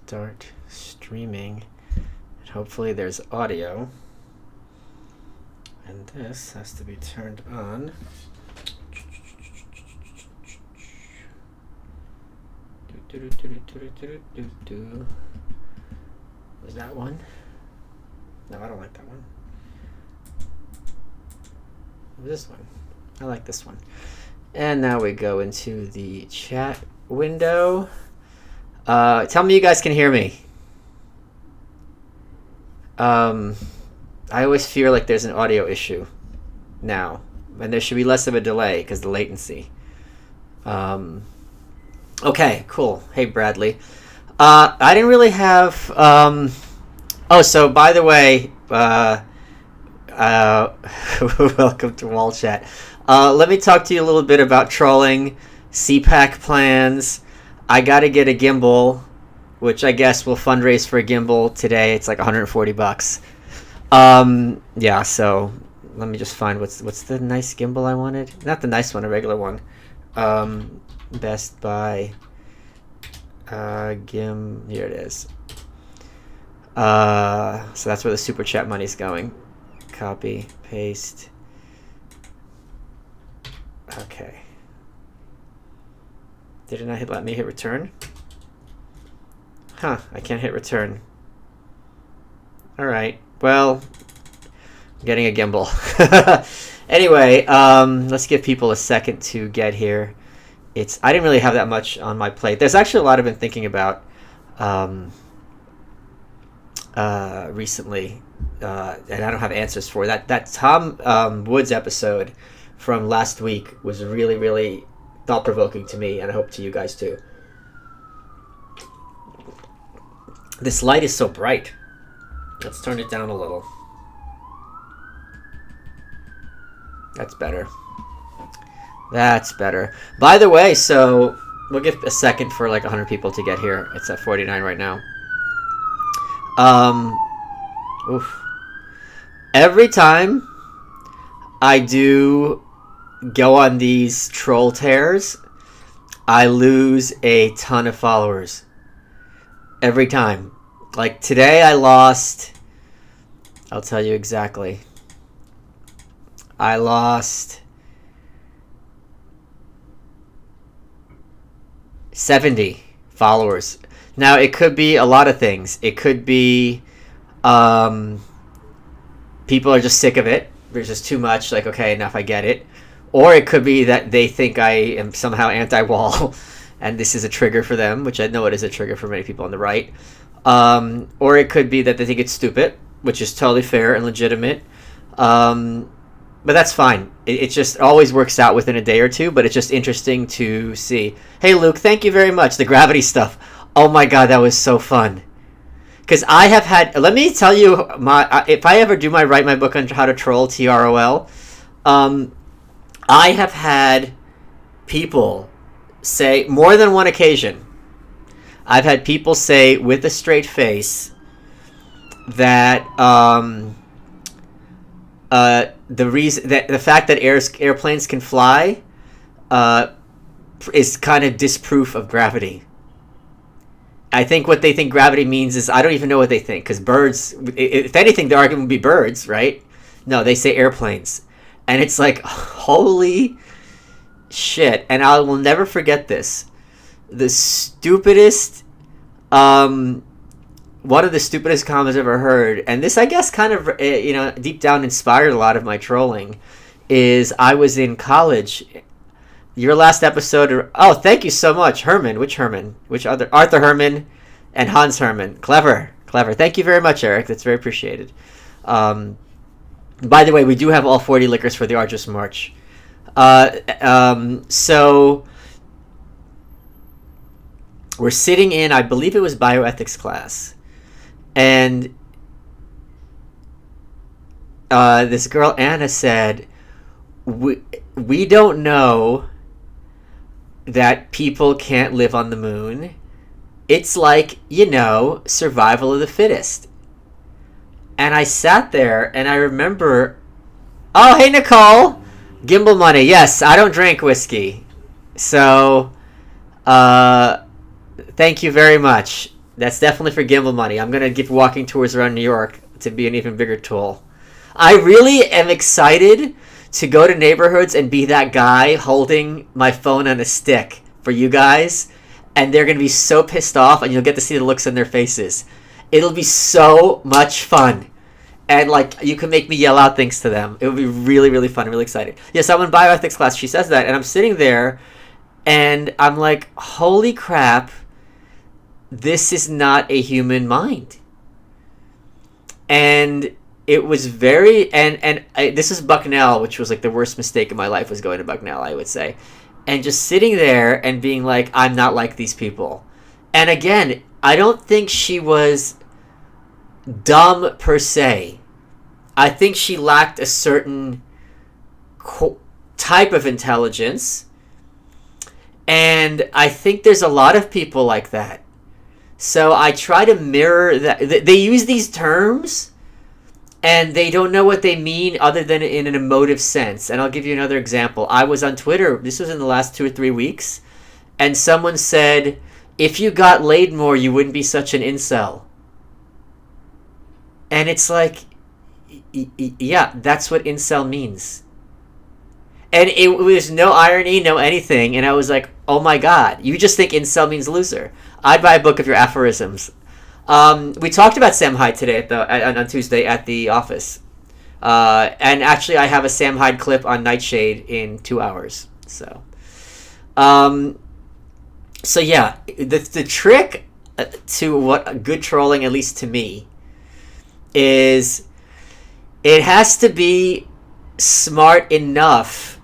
start streaming. And hopefully there's audio. And this has to be turned on. Was that one? No, I don't like that one. This one. I like this one. And now we go into the chat window. Tell me you guys can hear me. I always fear like there's an audio issue now. And there should be less of a delay because the latency. Okay, cool. Hey, Bradley. I didn't really have... so by the way, welcome to Wall Chat. Let me talk to you a little bit about trolling, CPAC plans. I got to get a gimbal, which I guess will fundraise for a gimbal today. It's like $140. Yeah, so let me just find what's the nice gimbal I wanted. Not the nice one, a regular one. Best Buy Here it is. So that's where the super chat money's going. Copy, paste. Okay. Did it not let me hit return? Huh, I can't hit return. Alright, well, I'm getting a gimbal. Anyway, let's give people a second to get here. I didn't really have that much on my plate. There's actually a lot I've been thinking about recently, and I don't have answers for. That Tom Woods episode from last week was really, really thought-provoking to me, and I hope to you guys too. This light is so bright. Let's turn it down a little. That's better. That's better. By the way, so we'll give a second for like 100 people to get here. It's at 49 right now. Oof. Every time I do go on these troll tears, I lose a ton of followers. Every time. Like today I lost, I'll tell you exactly. I lost 70 followers. Now it could be a lot of things. It could be people are just sick of it. There's just too much, like, okay, enough, I get it. Or it could be that they think I am somehow anti-wall and this is a trigger for them, which I know it is a trigger for many people on the right. Or it could be that they think it's stupid, which is totally fair and legitimate. But that's fine. It just always works out within a day or two, but it's just interesting to see. Hey, Luke, thank you very much. The gravity stuff. Oh my God, that was so fun. Because I have had, let me tell you, if I ever do write my book on how to troll, TROL, I have had people say, more than one occasion, I've had people say with a straight face that the fact that airplanes can fly is kind of disproof of gravity. I think what they think gravity means is, I don't even know what they think, because birds, if anything, the argument would be birds, right? No, they say airplanes. And it's like, holy shit. And I will never forget this. The stupidest, one of the stupidest comments I've ever heard, and this, I guess, kind of, deep down inspired a lot of my trolling, is I was in college. Your last episode, oh, thank you so much. Herman, which Herman? Which other? Arthur Herman and Hans Herman. Clever. Thank you very much, Eric. That's very appreciated. By the way, we do have all 40 liquors for the Arduous March. So we're sitting in, I believe it was bioethics class, and this girl, Anna, said, we don't know that people can't live on the moon. It's like, survival of the fittest. And I sat there and I remember, oh, hey, Nicole, gimbal money. Yes, I don't drink whiskey. So, thank you very much. That's definitely for Gimbal money. I'm gonna give walking tours around New York to be an even bigger tool. I really am excited to go to neighborhoods and be that guy holding my phone on a stick for you guys, and they're gonna be so pissed off, and you'll get to see the looks in their faces. It'll be so much fun. And, like, you can make me yell out things to them. It would be really, really fun. I'm really excited. Yes, I'm in bioethics class. She says that, and I'm sitting there, and I'm like, holy crap, this is not a human mind. And it was very... this is Bucknell, which was, like, the worst mistake of my life was going to Bucknell, I would say. And just sitting there and being like, I'm not like these people. And, again, I don't think she was dumb per se. I think she lacked a certain type of intelligence, and I think there's a lot of people like that. So I try to mirror that. They use these terms, and they don't know what they mean other than in an emotive sense. And I'll give you another example. I was on Twitter, this was in the last 2 or 3 weeks, and someone said, if you got laid more, you wouldn't be such an incel. And it's like, yeah, that's what incel means. And it was no irony, no anything. And I was like, oh my God, you just think incel means loser. I'd buy a book of your aphorisms. We talked about Sam Hyde today on Tuesday at the office. And actually, I have a Sam Hyde clip on Nightshade in 2 hours. So yeah, the trick to what good trolling, at least to me, is it has to be smart enough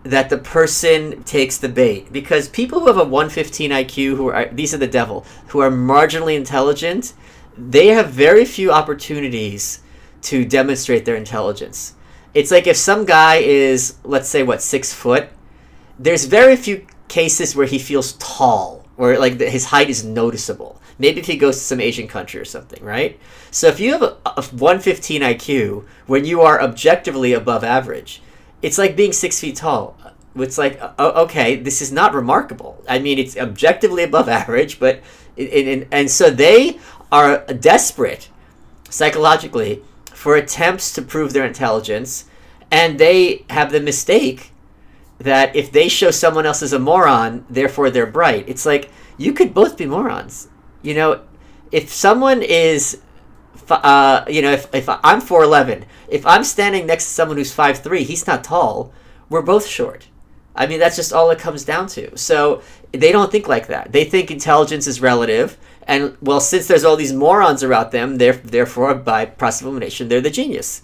that the person takes the bait. Because people who have a 115 IQ, these are the devil, who are marginally intelligent, they have very few opportunities to demonstrate their intelligence. It's like if some guy is, let's say, 6 foot, there's very few cases where he feels tall, or like his height is noticeable. Maybe if he goes to some Asian country or something, right? So if you have a 115 IQ, when you are objectively above average, it's like being 6 feet tall. It's like, okay, this is not remarkable. I mean, it's objectively above average, but... And so they are desperate, psychologically, for attempts to prove their intelligence, and they have the mistake that if they show someone else as a moron, therefore they're bright. It's like, you could both be morons. You know, if someone is, if I'm 4'11", if I'm standing next to someone who's 5'3", he's not tall, we're both short. I mean, that's just all it comes down to. So they don't think like that. They think intelligence is relative, and, well, since there's all these morons around them, therefore, by process of elimination, they're the genius.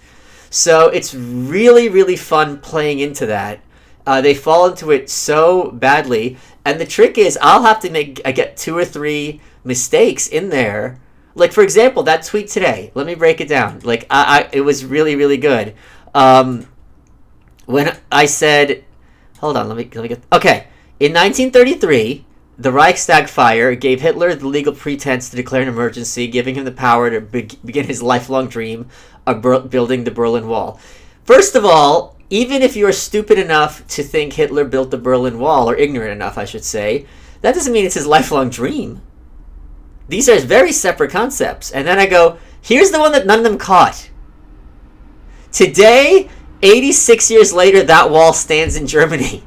So it's really, really fun playing into that. They fall into it so badly, and the trick is I'll have to get 2 or 3 mistakes in there. Like, for example, that tweet today, let me break it down. Like, it was really, really good. When I said, hold on, let me get, okay. In 1933, the Reichstag fire gave Hitler the legal pretense to declare an emergency, giving him the power to begin his lifelong dream of building the Berlin Wall. First of all, even if you're stupid enough to think Hitler built the Berlin Wall, or ignorant enough, I should say, that doesn't mean it's his lifelong dream. These are very separate concepts. And then I go, here's the one that none of them caught. Today, 86 years later, that wall stands in Germany.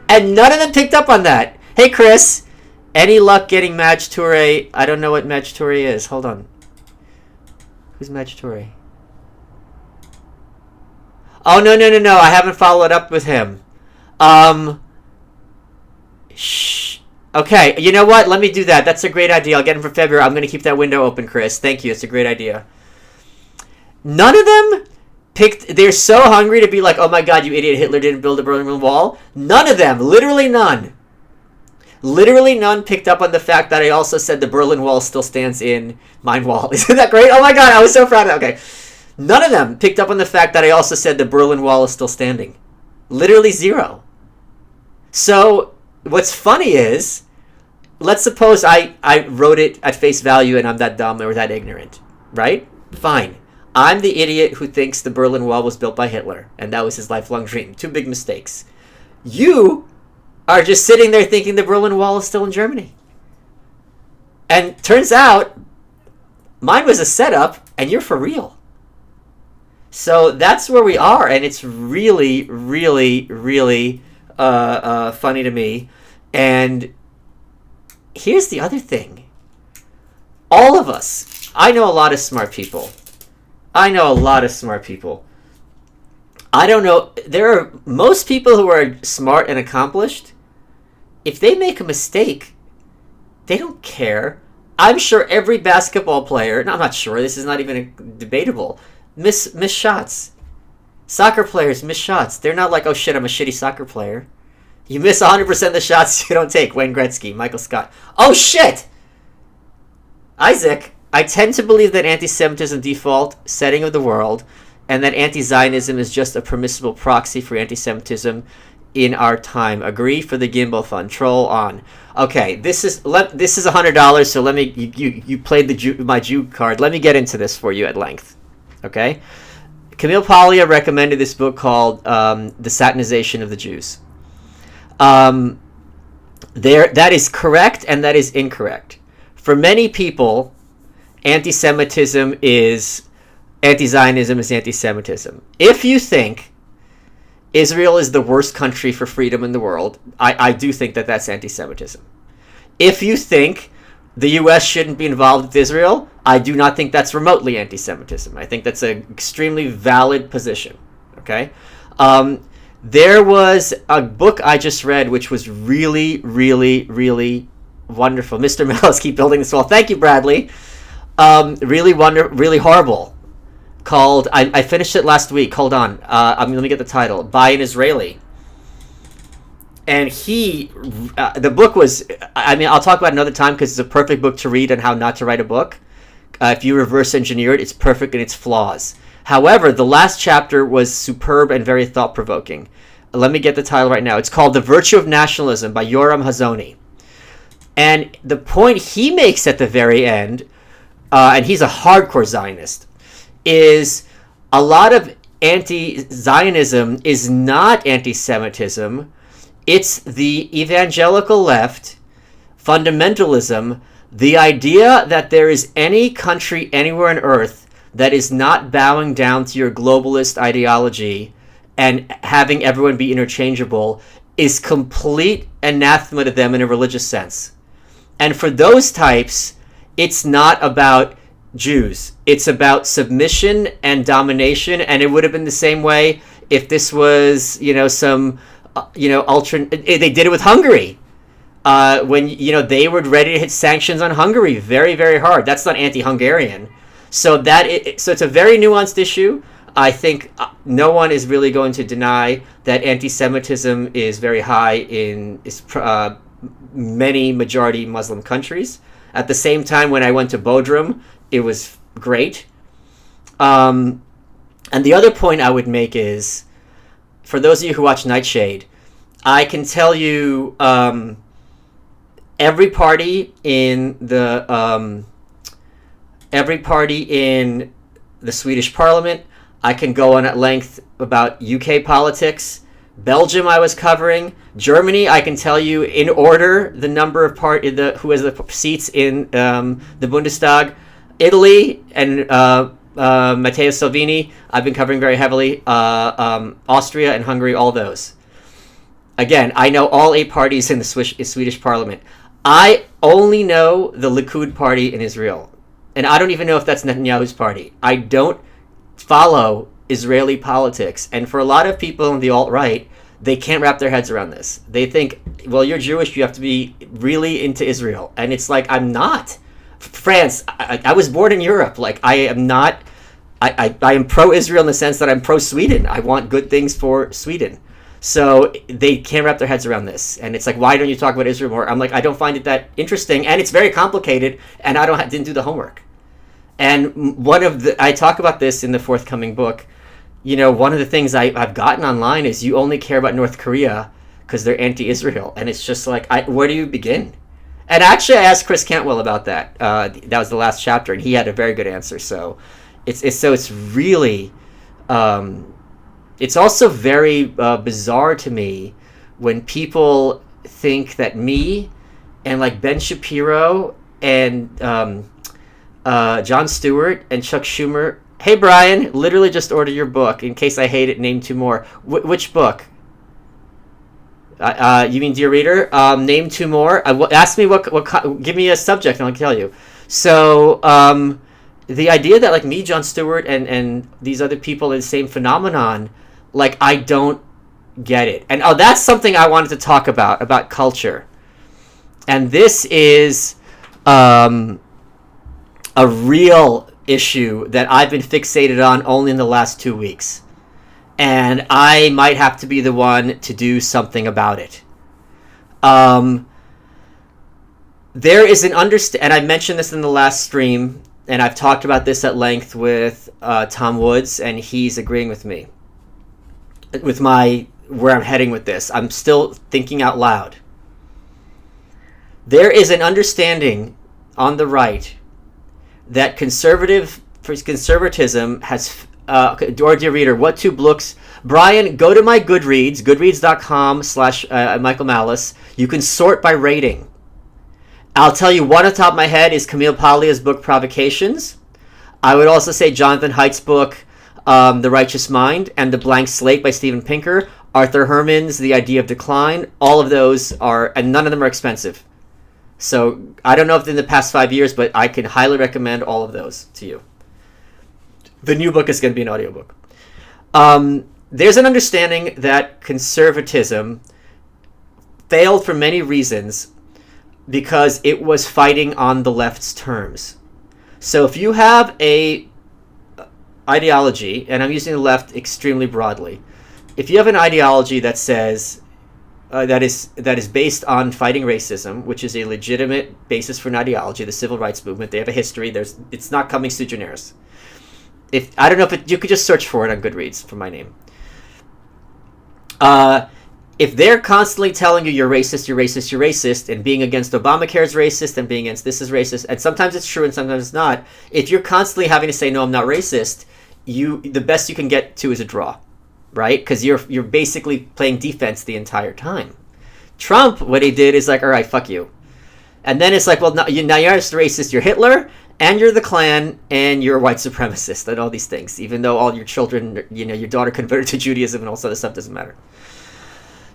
And none of them picked up on that. Hey, Chris, any luck getting Madge Toure? I don't know what Madge Toure is. Hold on. Who's Madge Toure? Oh, no. I haven't followed up with him. Shh. Okay, you know what? Let me do that. That's a great idea. I'll get him for February. I'm going to keep that window open, Chris. Thank you. It's a great idea. None of them picked... They're so hungry to be like, oh my God, you idiot, Hitler didn't build the Berlin Wall. None of them. Literally none. Literally none picked up on the fact that I also said the Berlin Wall still stands in Mein Wall. Isn't that great? Oh my God, I was so proud of that. Okay. None of them picked up on the fact that I also said the Berlin Wall is still standing. Literally zero. So what's funny is... Let's suppose I wrote it at face value and I'm that dumb or that ignorant, right? Fine. I'm the idiot who thinks the Berlin Wall was built by Hitler, and that was his lifelong dream. 2 big mistakes. You are just sitting there thinking the Berlin Wall is still in Germany. And turns out mine was a setup and you're for real. So that's where we are, and it's really, really, really funny to me. And here's the other thing. All of us, I know a lot of smart people. I don't know, there are most people who are smart and accomplished, if they make a mistake, they don't care. I'm sure every basketball player, no, I'm not sure, this is not even debatable, miss shots. Soccer players miss shots. They're not like, oh shit, I'm a shitty soccer player. You miss 100% of the shots you don't take. Wayne Gretzky, Michael Scott. Oh shit! Isaac, I tend to believe that anti-Semitism default setting of the world, and that anti-Zionism is just a permissible proxy for anti-Semitism in our time. Agree for the Gimbal Fund. Troll on. Okay, this is $100. So let me you played my Jew card. Let me get into this for you at length. Okay, Camille Paglia recommended this book called The Satanization of the Jews. That is correct and that is incorrect. For many people, anti-Zionism is anti-Semitism. If you think Israel is the worst country for freedom in the world, I do think that that's anti-Semitism. If you think the U.S. shouldn't be involved with Israel, I do not think that's remotely anti-Semitism. I think that's an extremely valid position. Okay? There was a book I just read which was really, really, really wonderful. Mr. Mellis, keep building this wall. Thank you, Bradley. Really horrible. Called, I finished it last week. Hold on. Let me get the title. By an Israeli. And the book was, I'll talk about it another time because it's a perfect book to read on how not to write a book. If you reverse engineer it, it's perfect in its flaws. However, the last chapter was superb and very thought-provoking. Let me get the title right now. It's called The Virtue of Nationalism by Yoram Hazony. And the point he makes at the very end, and he's a hardcore Zionist, is a lot of anti-Zionism is not anti-Semitism. It's the evangelical left, fundamentalism, the idea that there is any country anywhere on earth that is not bowing down to your globalist ideology and having everyone be interchangeable is complete anathema to them in a religious sense. And for those types, it's not about Jews. It's about submission and domination, and it would have been the same way if this was, some, ultra. They did it with Hungary when they were ready to hit sanctions on Hungary very, very hard. That's not anti-Hungarian. So so it's a very nuanced issue. I think no one is really going to deny that anti-Semitism is very high in many majority Muslim countries. At the same time, when I went to Bodrum, it was great. And the other point I would make is, for those of you who watch Nightshade, I can tell you every party in the Swedish Parliament. I can go on at length about UK politics. Belgium I was covering. Germany, I can tell you in order the number of who has the seats in the Bundestag. Italy and Matteo Salvini, I've been covering very heavily. Austria and Hungary, all those. Again, I know all 8 parties in the Swedish Parliament. I only know the Likud party in Israel. And I don't even know if that's Netanyahu's party. I don't follow Israeli politics. And for a lot of people on the alt-right, they can't wrap their heads around this. They think, well, you're Jewish, you have to be really into Israel. And it's like, I'm not. France, I was born in Europe. Like, I am not, I am pro-Israel in the sense that I'm pro-Sweden. I want good things for Sweden. So they can't wrap their heads around this. And it's like, why don't you talk about Israel more? I'm like, I don't find it that interesting. And it's very complicated. And I didn't do the homework. And I talk about this in the forthcoming book. One of the things I've gotten online is you only care about North Korea because they're anti-Israel. And it's just like, where do you begin? And actually, I asked Chris Cantwell about that. That was the last chapter, and he had a very good answer. So it's really, it's also very bizarre to me when people think that me and like Ben Shapiro and Jon Stewart and Chuck Schumer. Hey, Brian, literally just ordered your book. In case I hate it, name two more. Which book? You mean Dear Reader? Name two more. Ask me what. Give me a subject, and I'll tell you. So, the idea that like me, Jon Stewart, and these other people in the same phenomenon, like I don't get it. And that's something I wanted to talk about culture. And this is a real issue that I've been fixated on only in the last 2 weeks. And I might have to be the one to do something about it. There is an and I mentioned this in the last stream, and I've talked about this at length with Tom Woods, and he's agreeing with me. With where I'm heading with this. I'm still thinking out loud. There is an understanding on the right that conservatism has... or Dear Reader, what two books? Brian, go to my Goodreads, goodreads.com/Michael Malice. You can sort by rating. I'll tell you one off the top of my head is Camille Paglia's book, Provocations. I would also say Jonathan Haidt's book, The Righteous Mind, and The Blank Slate by Steven Pinker. Arthur Herman's The Idea of Decline. All of those are, and none of them are expensive. So I don't know if in the past 5 years, but I can highly recommend all of those to you. The new book is going to be an audiobook. There's an understanding that conservatism failed for many reasons because it was fighting on the left's terms. So if you have a ideology, and I'm using the left extremely broadly, if you have an ideology that says that is based on fighting racism, which is a legitimate basis for an ideology, the civil rights movement, they have a history. It's not coming sui generis. I don't know if you could just search for it on Goodreads for my name. If they're constantly telling you you're racist, you're racist, you're racist, and being against Obamacare is racist, and being against this is racist, and sometimes it's true and sometimes it's not. If you're constantly having to say no, I'm not racist, the best you can get to is a draw, right? Because you're basically playing defense the entire time. Trump, what he did is like, all right, fuck you, and then it's like, well, now you're just racist, you're Hitler. And you're the Klan, and you're a white supremacist, and all these things. Even though all your children, your daughter converted to Judaism and all this other stuff doesn't matter.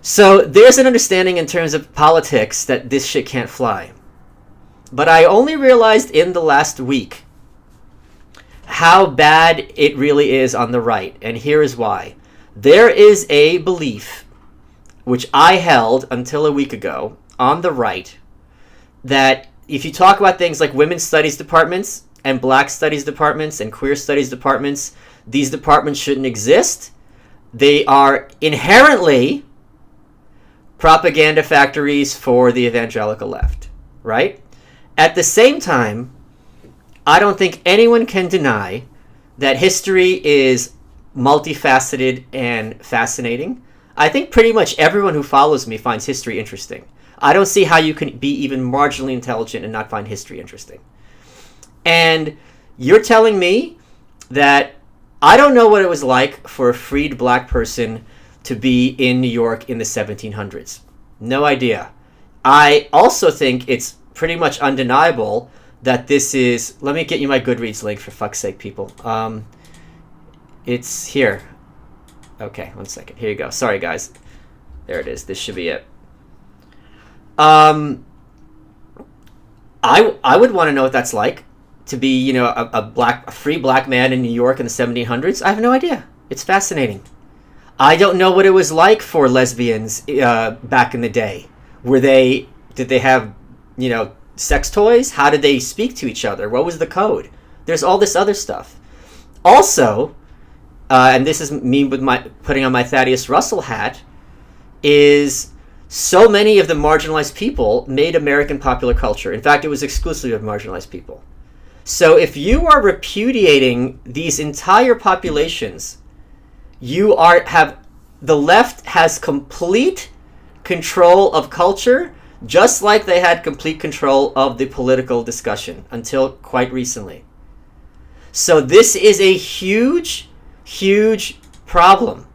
So there's an understanding in terms of politics that this shit can't fly. But I only realized in the last week how bad it really is on the right. And here is why. There is a belief, which I held until a week ago, on the right, that if you talk about things like women's studies departments and black studies departments and queer studies departments, these departments shouldn't exist. They are inherently propaganda factories for the evangelical left, right? At the same time, I don't think anyone can deny that history is multifaceted and fascinating. I think pretty much everyone who follows me finds history interesting. I don't see how you can be even marginally intelligent and not find history interesting. And you're telling me that I don't know what it was like for a freed black person to be in New York in the 1700s. No idea. I also think it's pretty much undeniable that this is... Let me get you my Goodreads link, for fuck's sake, people. It's here. Okay, 1 second. Here you go. Sorry, guys. There it is. This should be it. I would want to know what that's like to be, a free black man in New York in the 1700s. I have no idea. It's fascinating. I don't know what it was like for lesbians back in the day. Did they have, sex toys? How did they speak to each other? What was the code? There's all this other stuff. Also, and this is me with putting on my Thaddeus Russell hat, is so many of the marginalized people made American popular culture. In fact, it was exclusively of marginalized people. So if you are repudiating these entire populations, the left has complete control of culture, just like they had complete control of the political discussion until quite recently. So this is a huge, huge problem.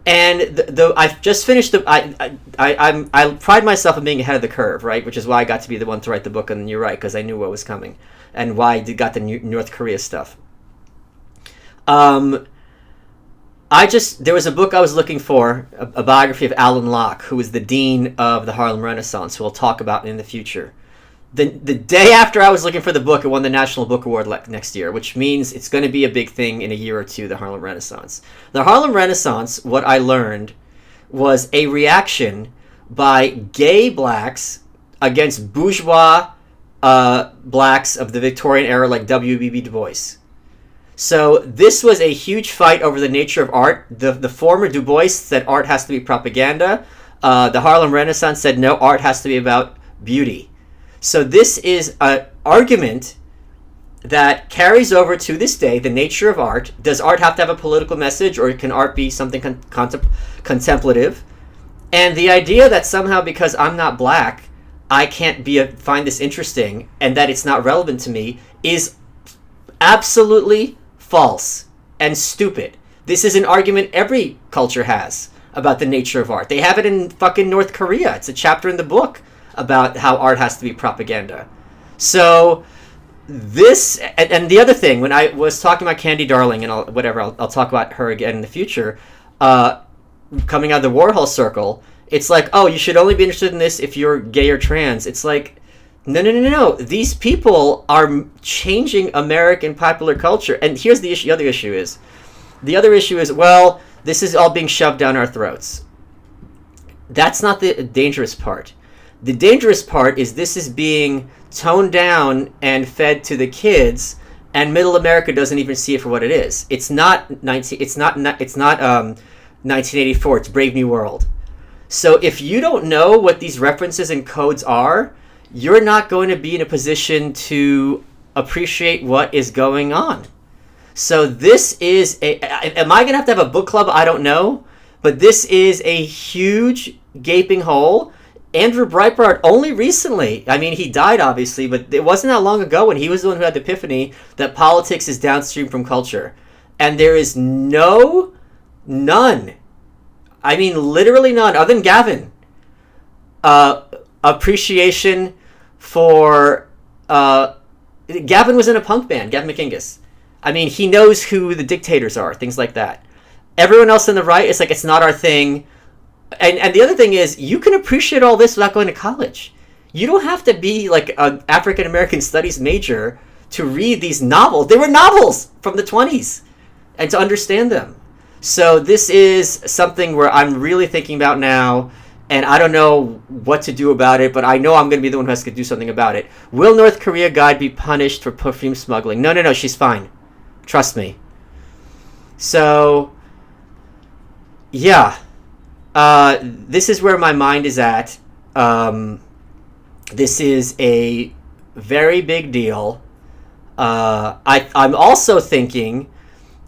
And I've just finished I pride myself on being ahead of the curve, right? Which is why I got to be the one to write the book, and you're right, because I knew what was coming, and why I got the North Korea stuff. There was a book I was looking for, a biography of Alan Locke, who was the dean of the Harlem Renaissance, who we'll talk about in the future. The day after I was looking for the book, it won the National Book Award next year, which means it's going to be a big thing in a year or two, the Harlem Renaissance. The Harlem Renaissance, what I learned, was a reaction by gay blacks against bourgeois blacks of the Victorian era like W.B.B. Du Bois. So this was a huge fight over the nature of art. The former Du Bois said art has to be propaganda. The Harlem Renaissance said no, art has to be about beauty. So this is an argument that carries over to this day, the nature of art. Does art have to have a political message, or can art be something contemplative? And the idea that somehow because I'm not black, I can't find this interesting, and that it's not relevant to me, is absolutely false and stupid. This is an argument every culture has about the nature of art. They have it in fucking North Korea. It's a chapter in the book about how art has to be propaganda. So this, and the other thing, when I was talking about Candy Darling, and I'll talk about her again in the future, coming out of the Warhol circle, it's like, oh, you should only be interested in this if you're gay or trans. It's like, no. These people are changing American popular culture. And here's the issue. The other issue is, well, this is all being shoved down our throats. That's not the dangerous part. The dangerous part is this is being toned down and fed to the kids, and Middle America doesn't even see it for what it is. It's not 1984. It's Brave New World. So if you don't know what these references and codes are, you're not going to be in a position to appreciate what is going on. So this is am I going to have a book club? I don't know. But this is a huge gaping hole. Andrew Breitbart only recently, I mean, he died obviously, but it wasn't that long ago when he was the one who had the epiphany that politics is downstream from culture. And there is none, I mean literally none, other than Gavin, appreciation for, Gavin was in a punk band, Gavin McIngus. I mean, he knows who the dictators are, things like that. Everyone else on the right, it's like, it's not our thing. And the other thing is, you can appreciate all this without going to college. You don't have to be like an African American studies major to read these novels. They were novels from the 20s, and to understand them. So this is something where I'm really thinking about now, and I don't know what to do about it, but I know I'm going to be the one who has to do something about it. Will North Korea guide be punished for perfume smuggling? No, she's fine. Trust me. So, yeah. This is where my mind is at. This is a very big deal. I'm also thinking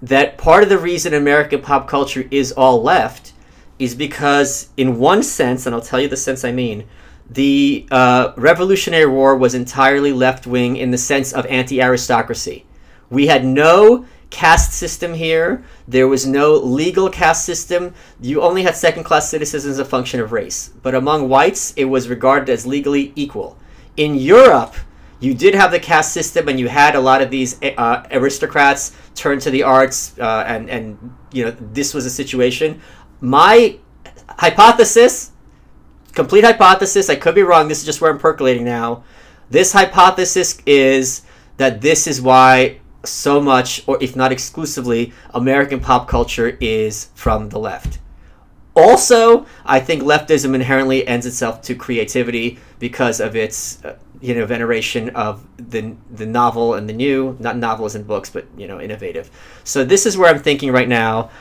that part of the reason American pop culture is all left is because, in one sense, and I'll tell you the sense I mean, the Revolutionary War was entirely left-wing in the sense of anti-aristocracy. We had no caste system here. There was no legal caste system. You only had second-class citizens as a function of race. But among whites, it was regarded as legally equal. In Europe, you did have the caste system, and you had a lot of these aristocrats turn to the arts, and you know, this was a situation. My hypothesis, complete hypothesis, I could be wrong, this is just where I'm percolating now. This hypothesis is that this is why so much, or if not exclusively, American pop culture is from the left. Also, I think leftism inherently ends itself to creativity because of its, veneration of the novel and the new, not novels and books, but, innovative. So this is where I'm thinking right now.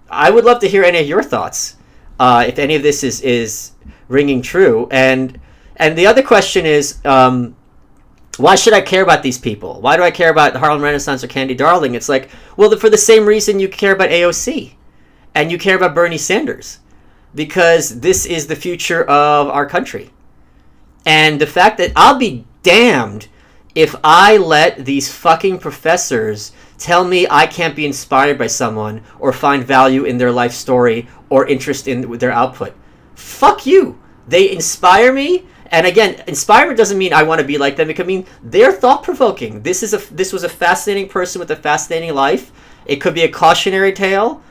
I would love to hear any of your thoughts, if any of this is ringing true. And the other question is, why should I care about these people? Why do I care about the Harlem Renaissance or Candy Darling? It's like, well, for the same reason you care about AOC and you care about Bernie Sanders, because this is the future of our country. And the fact that I'll be damned if I let these fucking professors Tell me I can't be inspired by someone or find value in their life story or interest in their output. Fuck you. They inspire me. And again, inspirement doesn't mean I want to be like them. It could mean they're thought-provoking. This was a fascinating person with a fascinating life. It could be a cautionary tale.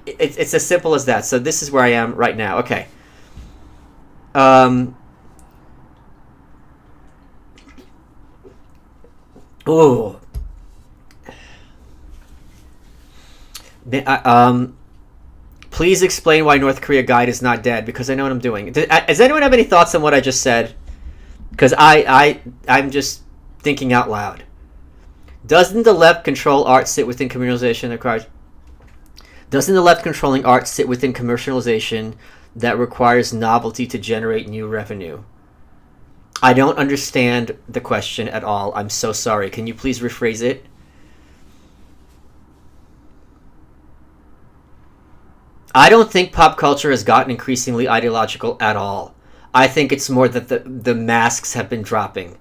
It's as simple as that. So this is where I am right now. Okay. Oh. Please explain why North Korea guide is not dead, because I know what I'm doing. Does anyone have any thoughts on what I just said? Because I'm just thinking out loud. Doesn't the left control art sit within commercialization of cards? Doesn't the left controlling art sit within commercialization that requires novelty to generate new revenue? I don't understand the question at all. I'm so sorry. Can you please rephrase it? I don't think pop culture has gotten increasingly ideological at all. I think it's more that the masks have been dropping.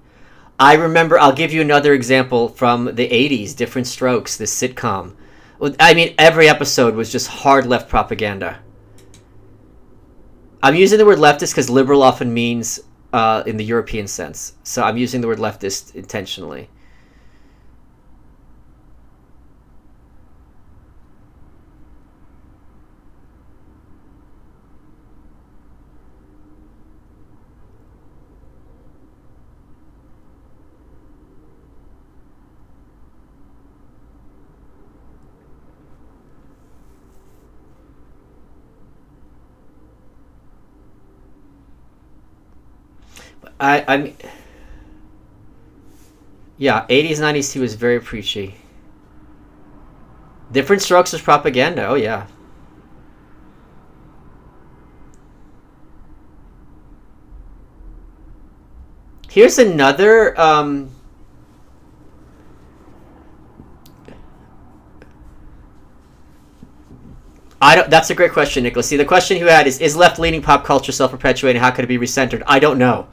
I remember, I'll give you another example from the 80s, Different Strokes, this sitcom. I mean, every episode was just hard left propaganda. I'm using the word leftist because liberal often means in the European sense. So I'm using the word leftist intentionally. I'm yeah, 80s, 90s he was very preachy. Different Strokes was propaganda. Oh yeah. Here's another I don't. That's a great question, Nicholas. See, the question you had is left-leaning pop culture self-perpetuating? How could it be recentered? I don't know.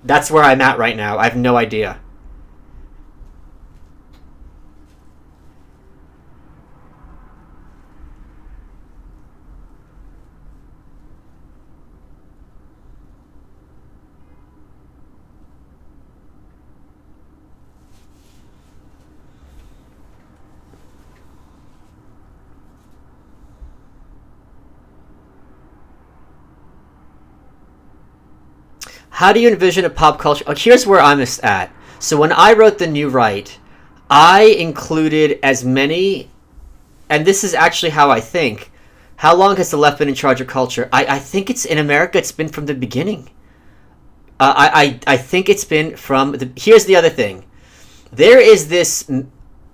That's where I'm at right now. I have no idea. How do you envision a pop culture? Oh, here's where I'm at. So when I wrote The New Right, I included as many, and this is actually how I think. How long has the left been in charge of culture? I think it's in America. It's been from the beginning. I think it's been from the. Here's the other thing. There is this.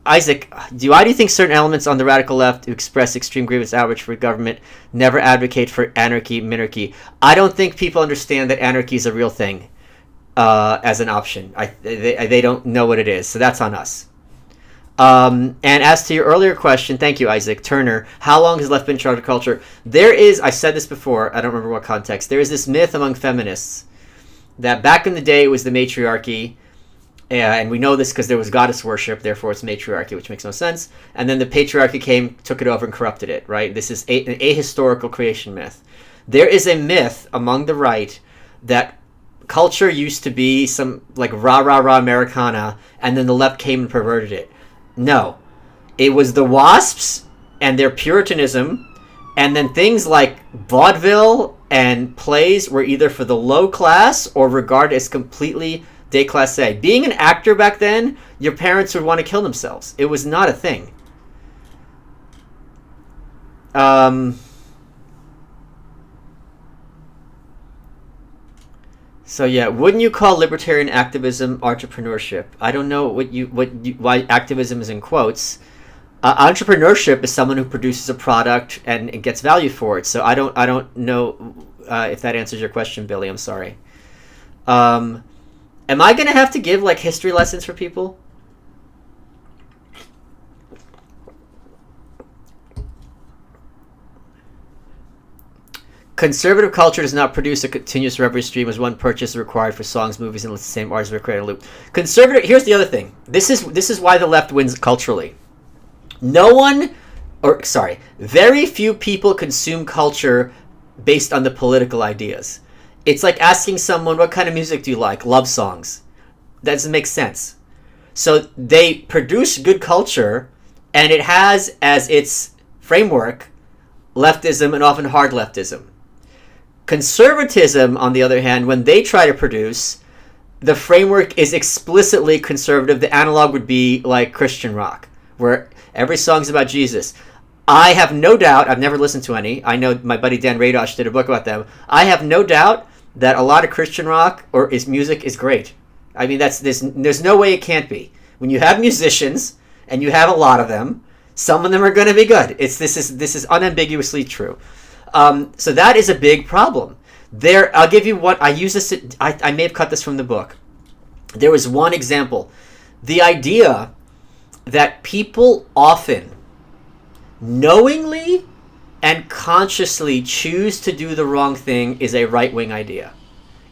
Isaac, do you think certain elements on the radical left who express extreme grievance outrage for government never advocate for anarchy, minarchy? I don't think people understand that anarchy is a real thing as an option. They don't know what it is, so that's on us. And as to your earlier question, thank you, Isaac Turner, how long has left been in charge of culture? There is, I said this before, I don't remember what context, there is this myth among feminists that back in the day it was the matriarchy. And we know this because there was goddess worship, therefore it's matriarchy, which makes no sense. And then the patriarchy came, took it over, and corrupted it, right? This is an ahistorical creation myth. There is a myth among the right that culture used to be some, like, rah-rah-rah Americana, and then the left came and perverted it. No. It was the WASPs and their Puritanism, and then things like vaudeville and plays were either for the low class or regarded as completely déclassé. Being an actor back then, your parents would want to kill themselves. It was not a thing. So yeah, wouldn't you call libertarian activism entrepreneurship? I don't know why activism is in quotes. Entrepreneurship is someone who produces a product and gets value for it. So I don't know if that answers your question, Billy. I'm sorry. Am I going to have to give, like, history lessons for people? Conservative culture does not produce a continuous revenue stream as one purchase is required for songs, movies, and the same artists are created in a loop. Conservative. Here's the other thing. This is why the left wins culturally. No one, or sorry, very few people consume culture based on the political ideas. It's like asking someone, what kind of music do you like? Love songs. That doesn't make sense. So they produce good culture, and it has as its framework leftism and often hard leftism. Conservatism, on the other hand, when they try to produce, the framework is explicitly conservative. The analog would be like Christian rock, where every song's about Jesus. I have no doubt, I've never listened to any, I know my buddy Dan Radosh did a book about them, I have no doubt that a lot of Christian rock or is music is great. I mean, there's no way it can't be. When you have musicians, and you have a lot of them, some of them are going to be good. This is unambiguously true. So that is a big problem. I'll give you what I use this. I may have cut this from the book. There was one example, the idea that people often knowingly and consciously choose to do the wrong thing is a right-wing idea.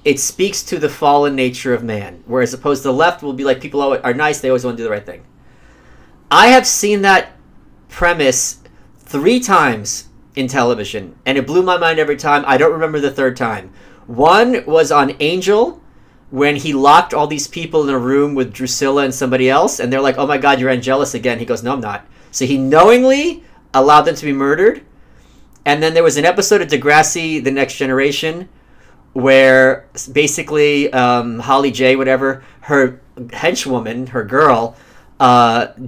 It speaks to the fallen nature of man, whereas opposed to the left will be like people are nice, they always want to do the right thing. I have seen that premise 3 times in television, and it blew my mind every time. I don't remember the third time. One was on Angel, when he locked all these people in a room with Drusilla and somebody else, and they're like, oh my God, you're Angelus again. He goes, no, I'm not. So he knowingly allowed them to be murdered. And then there was an episode of Degrassi, The Next Generation, where basically Holly J, whatever, her henchwoman, her girl,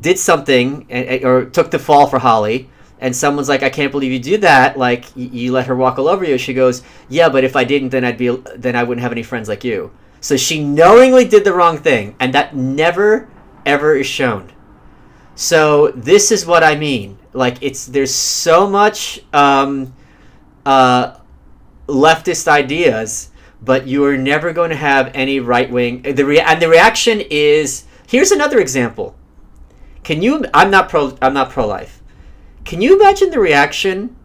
did something or took the fall for Holly, and someone's like, I can't believe you did that, like you let her walk all over you. She goes, yeah, but if I didn't, then I wouldn't have any friends like you. So she knowingly did the wrong thing, and that never ever is shown. So this is what I mean. Like there's so much leftist ideas, but you are never going to have any right wing. And the reaction is, here's another example. I'm not pro-life. Can you imagine the reaction?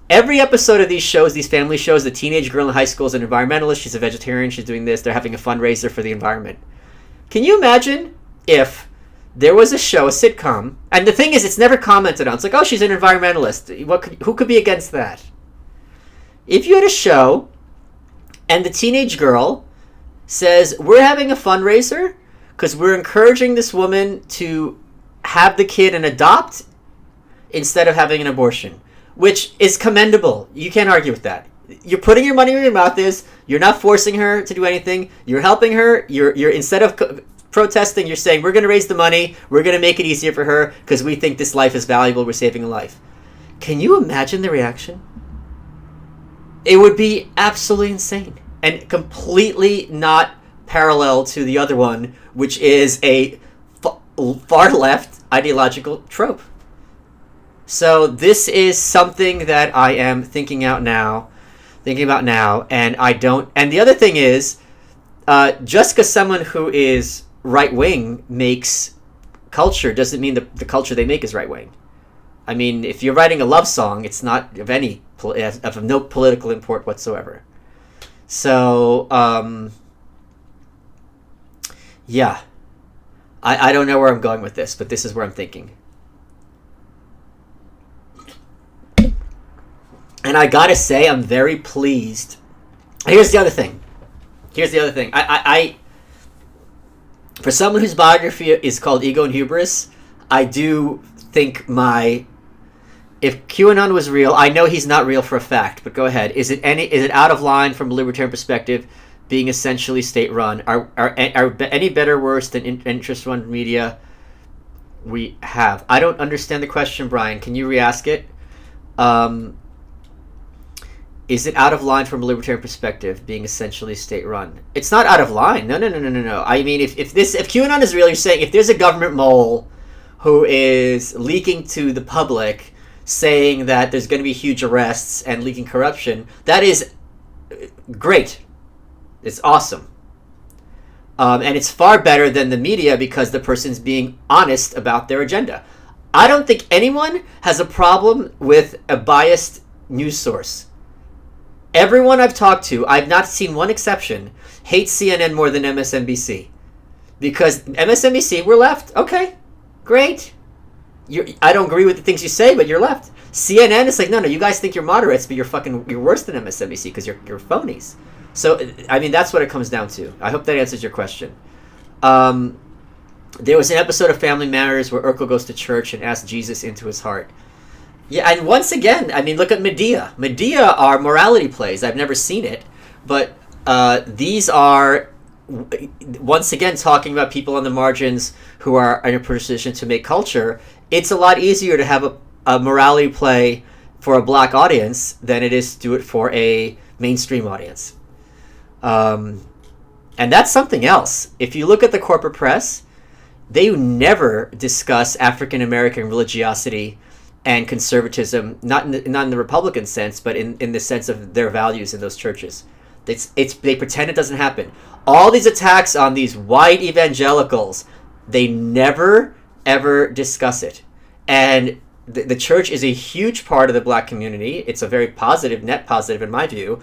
Every episode of these shows, these family shows, the teenage girl in high school is an environmentalist. She's a vegetarian. She's doing this. They're having a fundraiser for the environment. Can you imagine if there was a show, a sitcom, and the thing is, it's never commented on. It's like, oh, she's an environmentalist. Who could be against that? If you had a show, and the teenage girl says, we're having a fundraiser because we're encouraging this woman to have the kid and adopt instead of having an abortion, which is commendable. You can't argue with that. You're putting your money where your mouth is. You're not forcing her to do anything. You're helping her. You're instead of protesting, you're saying, we're going to raise the money. We're going to make it easier for her because we think this life is valuable. We're saving a life. Can you imagine the reaction? It would be absolutely insane and completely not parallel to the other one, which is a far left ideological trope. So this is something that I am thinking about now, and I don't. And the other thing is, just because someone who is right wing makes culture doesn't mean the culture they make is right wing. I mean, if you're writing a love song, it's not of no political import whatsoever. So, yeah. I don't know where I'm going with this, but this is where I'm thinking. And I gotta say, I'm very pleased. Here's the other thing. I for someone whose biography is called Ego and Hubris, I do think if QAnon was real, I know he's not real for a fact, but go ahead. Is it out of line from a libertarian perspective, being essentially state-run? Are any better or worse than interest-run media we have? I don't understand the question, Brian. Can you re-ask it? Is it out of line from a libertarian perspective, being essentially state-run? It's not out of line. No. I mean, if QAnon is real, you're saying if there's a government mole who is leaking to the public, saying that there's going to be huge arrests and leaking corruption, that is great. It's awesome. And it's far better than the media because the person's being honest about their agenda. I don't think anyone has a problem with a biased news source. Everyone I've talked to, I've not seen one exception, hates CNN more than MSNBC. Because MSNBC, we're left. Okay, great. I don't agree with the things you say, but you're left. CNN is like, no, you guys think you're moderates, but you're worse than MSNBC because you're phonies. So, I mean, that's what it comes down to. I hope that answers your question. There was an episode of Family Matters where Urkel goes to church and asks Jesus into his heart. Yeah, and once again, I mean, look at Medea. Medea are morality plays. I've never seen it, but these are, once again, talking about people on the margins who are in a position to make culture. It's a lot easier to have a morality play for a black audience than it is to do it for a mainstream audience. And that's something else. If you look at the corporate press, they never discuss African American religiosity and conservatism, not in the Republican sense, but in the sense of their values in those churches. They pretend it doesn't happen. All these attacks on these white evangelicals, they never ever discuss it. And the church is a huge part of the black community. It's a very positive, net positive in my view.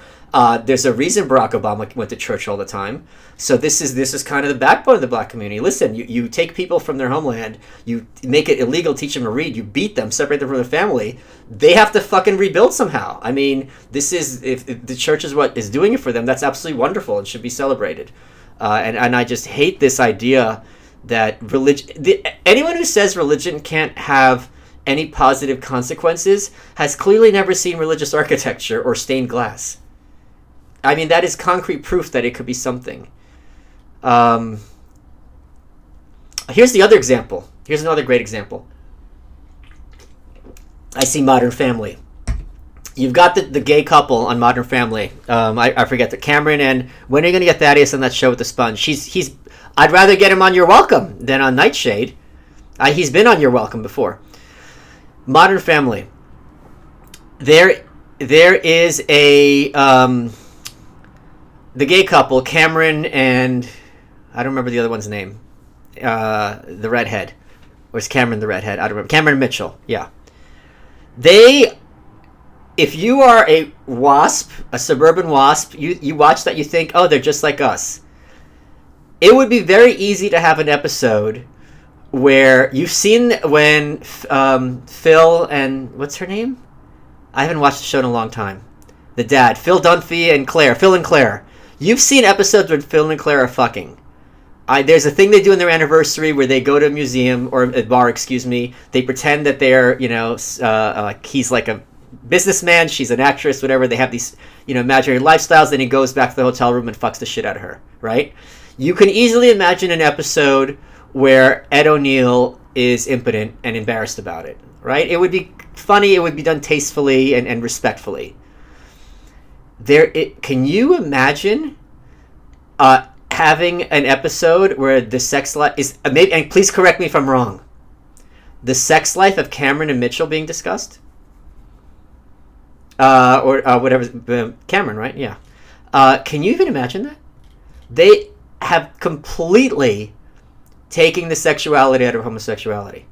There's a reason Barack Obama went to church all the time. So this is kind of the backbone of the black community. Listen, you take people from their homeland, you make it illegal, teach them to read, you beat them, separate them from their family. They have to fucking rebuild somehow. I mean, if the church is what is doing it for them, that's absolutely wonderful and should be celebrated. And I just hate this idea that anyone who says religion can't have any positive consequences has clearly never seen religious architecture or stained glass. I mean, that is concrete proof that it could be something. Here's the other example. Here's another great example. I see Modern Family. You've got the gay couple on Modern Family. I forget the Cameron, and when are you going to get Thaddeus on that show with the sponge? I'd rather get him on You're Welcome than on Nightshade. He's been on You're Welcome before. Modern Family. There is the gay couple, Cameron and I don't remember the other one's name. The redhead. Or is Cameron the redhead? I don't remember. Cameron Mitchell. Yeah. If you are a WASP, a suburban WASP, you watch that, you think, oh, they're just like us. It would be very easy to have an episode where you've seen when Phil and what's her name? I haven't watched the show in a long time. The dad, Phil Dunphy and Claire. Phil and Claire. You've seen episodes when Phil and Claire are fucking. There's a thing they do in their anniversary where they go to a museum or a bar, excuse me. They pretend that they're, he's like a businessman, she's an actress, whatever. They have these, imaginary lifestyles. Then he goes back to the hotel room and fucks the shit out of her, right? You can easily imagine an episode where Ed O'Neill is impotent and embarrassed about it, right? It would be funny. It would be done tastefully and respectfully. Can you imagine having an episode where the sex life is, and please correct me if I'm wrong, the sex life of Cameron and Mitchell being discussed? Or whatever, Cameron, right? Yeah. Can you even imagine that? They have completely taking the sexuality out of homosexuality.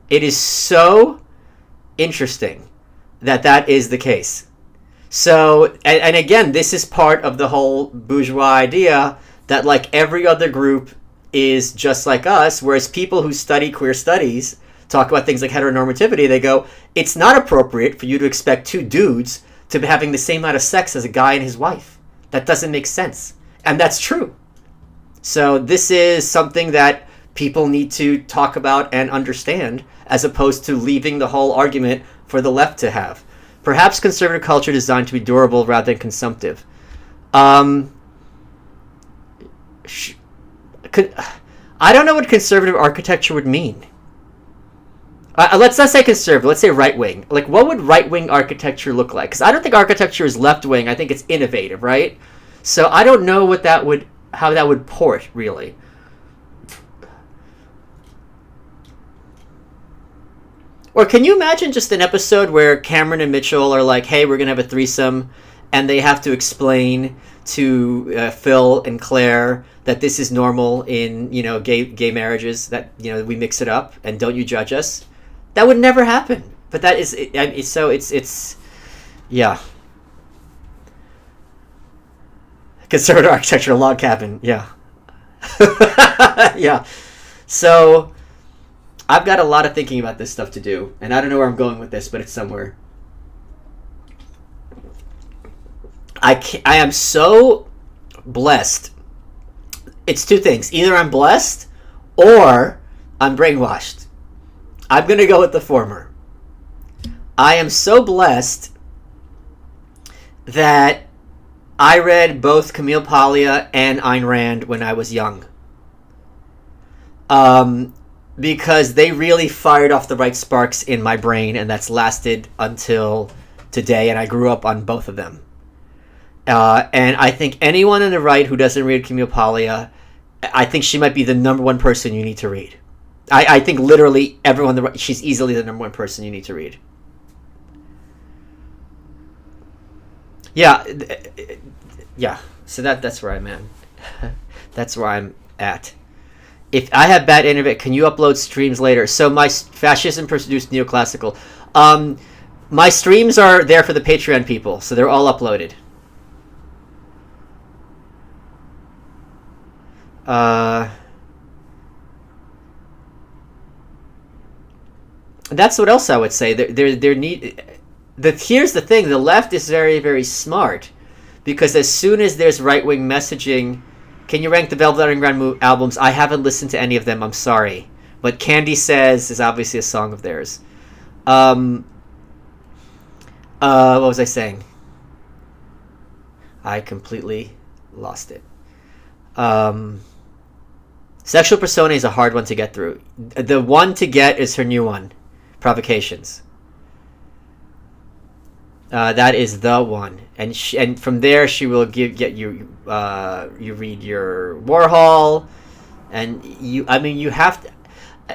It is so interesting that is the case. So, and again, this is part of the whole bourgeois idea that like every other group is just like us, whereas people who study queer studies talk about things like heteronormativity, they go, it's not appropriate for you to expect two dudes to be having the same amount of sex as a guy and his wife. That doesn't make sense. And that's true. So this is something that people need to talk about and understand, as opposed to leaving the whole argument for the left to have. Perhaps conservative culture designed to be durable rather than consumptive. I don't know what conservative architecture would mean. Let's not say conservative. Let's say right-wing. Like, what would right-wing architecture look like? Because I don't think architecture is left-wing. I think it's innovative, right? So I don't know how that would port, really. Or can you imagine just an episode where Cameron and Mitchell are like, hey, we're going to have a threesome, and they have to explain to Phil and Claire that this is normal in, gay marriages, that, we mix it up, and don't you judge us? That would never happen. But that is, it's yeah. Conservative architecture, log cabin, yeah. Yeah. So, I've got a lot of thinking about this stuff to do, and I don't know where I'm going with this, but it's somewhere. I am so blessed. It's two things. Either I'm blessed or I'm brainwashed. I'm going to go with the former. I am so blessed that I read both Camille Paglia and Ayn Rand when I was young. Because they really fired off the right sparks in my brain, and that's lasted until today, and I grew up on both of them. And I think anyone on the right who doesn't read Camille Paglia, I think she might be the number one person you need to read. I think literally everyone on the right, she's easily the number one person you need to read. Yeah. So that's where I'm at. That's where I'm at. If I have bad internet, can you upload streams later? So my fascism-produced neoclassical. My streams are there for the Patreon people, so they're all uploaded. That's what else I would say. Here's the thing: the left is very, very smart, because as soon as there's right-wing messaging, can you rank the Velvet Underground albums? I haven't listened to any of them. I'm sorry, but Candy Says is obviously a song of theirs. What was I saying? I completely lost it. Sexual Persona is a hard one to get through. The one to get is her new one, Provocations. That is the one, and from there she will get you. You read your Warhol, and you have to.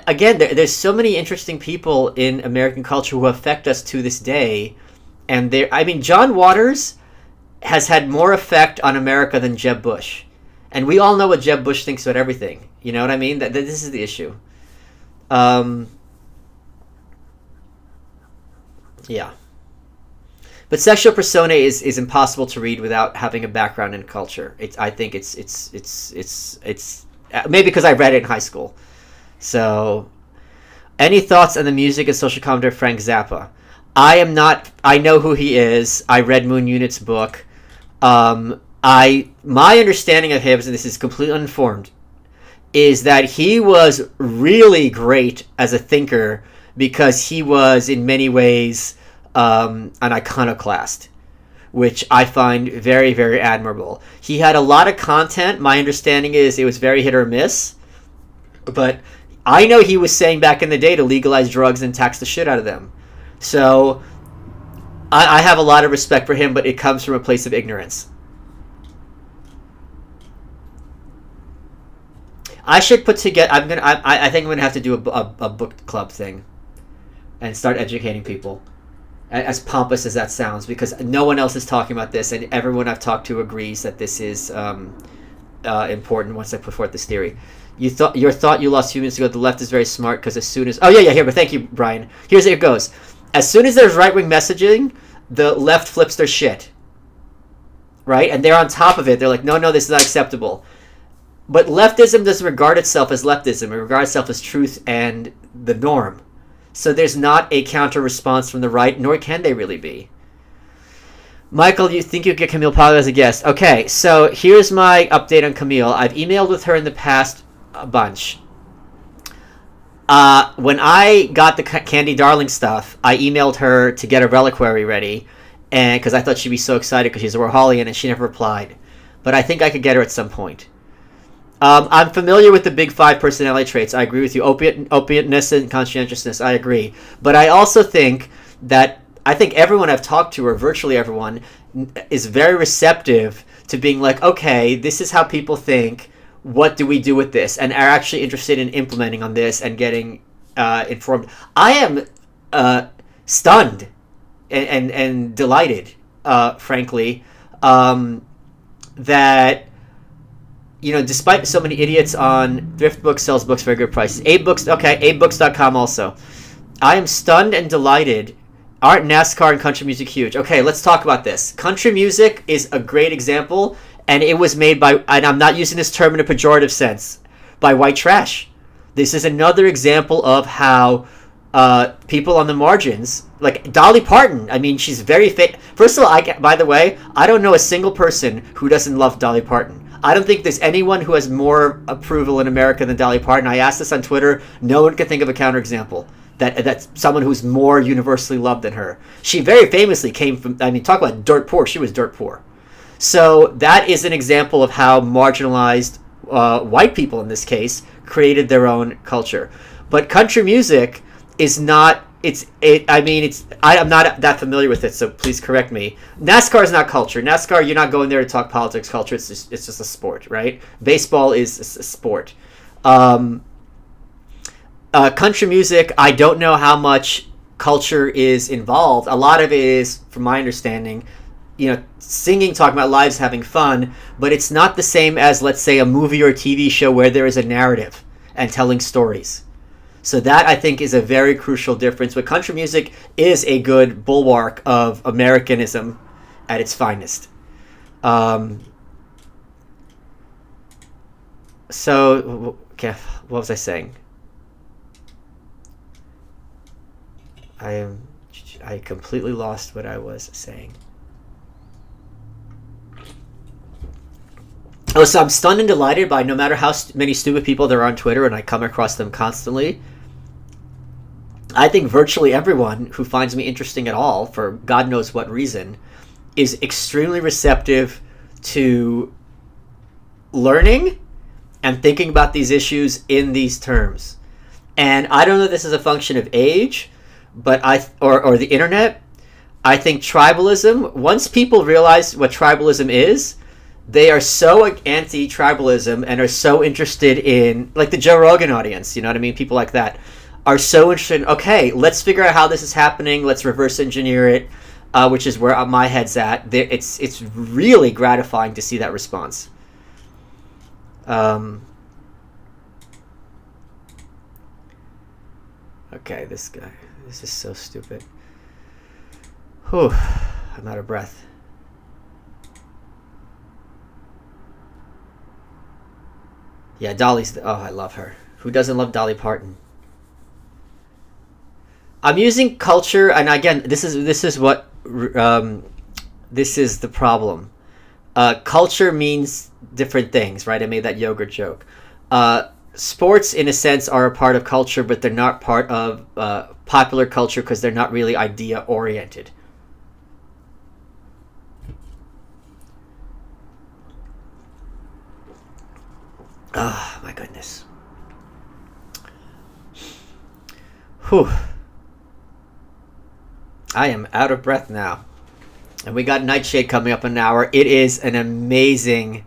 Again, there's so many interesting people in American culture who affect us to this day, and John Waters has had more effect on America than Jeb Bush, and we all know what Jeb Bush thinks about everything. You know what I mean? That this is the issue. Yeah. But Sexual Persona is impossible to read without having a background in culture. I think it's maybe because I read it in high school. So, any thoughts on the music and social commentary of Frank Zappa? I know who he is. I read Moon Unit's book. My understanding of him, and this is completely uninformed, is that he was really great as a thinker because he was in many ways an iconoclast, which I find very, very admirable. He had a lot of content. My understanding is it was very hit or miss, but I know he was saying back in the day to legalize drugs and tax the shit out of them. So I have a lot of respect for him, but it comes from a place of ignorance. I should put together. I think I'm gonna have to do a book club thing, and start educating people. As pompous as that sounds, because no one else is talking about this, and everyone I've talked to agrees that this is important. Once I put forth this theory, you lost 2 minutes ago. The left is very smart because as soon as here, but thank you, Brian. Here's how it goes. As soon as there's right wing messaging, the left flips their shit, right? And they're on top of it. They're like, no, this is not acceptable. But leftism doesn't regard itself as leftism. It regards itself as truth and the norm. So there's not a counter response from the right, nor can they really be. Michael, you think you'll get Camille Paglia as a guest? Okay, so here's my update on Camille. I've emailed with her in the past a bunch. When I got the Candy Darling stuff, I emailed her to get a reliquary ready, and because I thought she'd be so excited because she's a Warholian, and she never replied. But I think I could get her at some point. I'm familiar with the big 5 personality traits. I agree with you. Opiateness and conscientiousness, I agree. But I also think that everyone I've talked to, or virtually everyone, is very receptive to being like, okay, this is how people think. What do we do with this? And are actually interested in implementing on this and getting informed. I am stunned and delighted, frankly, that... despite so many idiots on Thrift Books sells books for very good prices. AbeBooks.com also. I am stunned and delighted. Aren't NASCAR and country music huge? Okay, let's talk about this. Country music is a great example, and it was made by, and I'm not using this term in a pejorative sense, by white trash. This is another example of how people on the margins, like Dolly Parton. I mean, she's very First of all, by the way, I don't know a single person who doesn't love Dolly Parton. I don't think there's anyone who has more approval in America than Dolly Parton. I asked this on Twitter. No one can think of a counterexample. That's someone who's more universally loved than her. She very famously came from, I mean, talk about dirt poor. She was dirt poor. So that is an example of how marginalized white people, in this case, created their own culture. But country music is not, I'm not that familiar with it, so please correct me. NASCAR is not culture. NASCAR, you're not going there to talk politics, culture. It's just a sport, right? Baseball is a sport. Country music, I don't know how much culture is involved. A lot of it is, from my understanding, singing, talking about lives, having fun, but it's not the same as, let's say, a movie or a TV show where there is a narrative and telling stories. So that, I think, is a very crucial difference. But country music is a good bulwark of Americanism at its finest. So, okay, what was I saying? I completely lost what I was saying. Oh, so I'm stunned and delighted by no matter how many stupid people there are on Twitter, and I come across them constantly. I think virtually everyone who finds me interesting at all, for God knows what reason, is extremely receptive to learning and thinking about these issues in these terms. And I don't know if this is a function of age, but or the internet. I think tribalism, once people realize what tribalism is, they are so anti-tribalism and are so interested in, like the Joe Rogan audience, you know what I mean? People like that are so interested in, okay, let's figure out how this is happening. Let's reverse engineer it, which is where my head's at. It's really gratifying to see that response. Okay, this guy. This is so stupid. Whew, I'm out of breath. Yeah, Dolly's... Oh, I love her. Who doesn't love Dolly Parton? I'm using culture, and again, this is what... this is the problem. Culture means different things, right? I made that yogurt joke. Sports, in a sense, are a part of culture, but they're not part of popular culture because they're not really idea-oriented. Oh, my goodness. Whew. I am out of breath now. And we got Nightshade coming up in an hour. It is an amazing,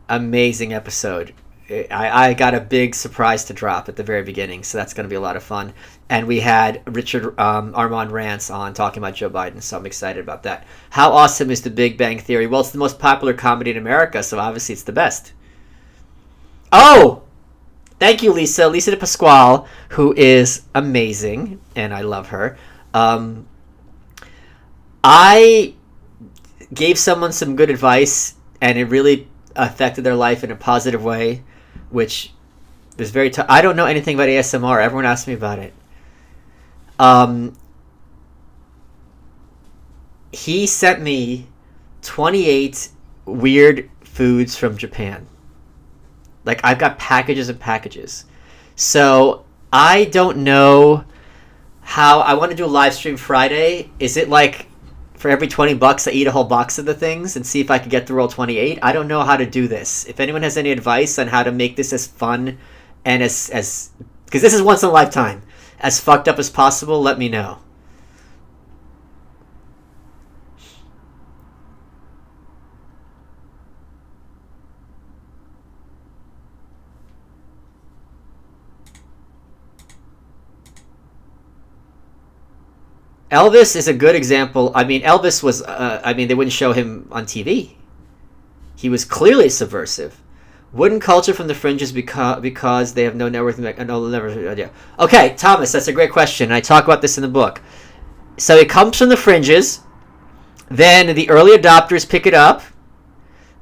amazing episode. I got a big surprise to drop at the very beginning, so that's going to be a lot of fun. And we had Richard Armand Rance on talking about Joe Biden, so I'm excited about that. How awesome is The Big Bang Theory? Well, it's the most popular comedy in America, so obviously it's the best. Oh! Thank you, Lisa. Lisa de Pasquale, who is amazing, and I love her. I gave someone some good advice, and it really affected their life in a positive way, which was very tough. I don't know anything about ASMR. Everyone asks me about it. He sent me 28 weird foods from Japan. Like, I've got packages and packages. So, I don't know how... I want to do a live stream Friday. Is it like, for every $20, I eat a whole box of the things and see if I can get through all 28? I don't know how to do this. If anyone has any advice on how to make this as fun and as because this is once in a lifetime, as fucked up as possible, let me know. Elvis is a good example. I mean, Elvis was, they wouldn't show him on TV. He was clearly subversive. Wouldn't culture from the fringes because they have no network? Okay, Thomas, that's a great question. I talk about this in the book. So it comes from the fringes. Then the early adopters pick it up.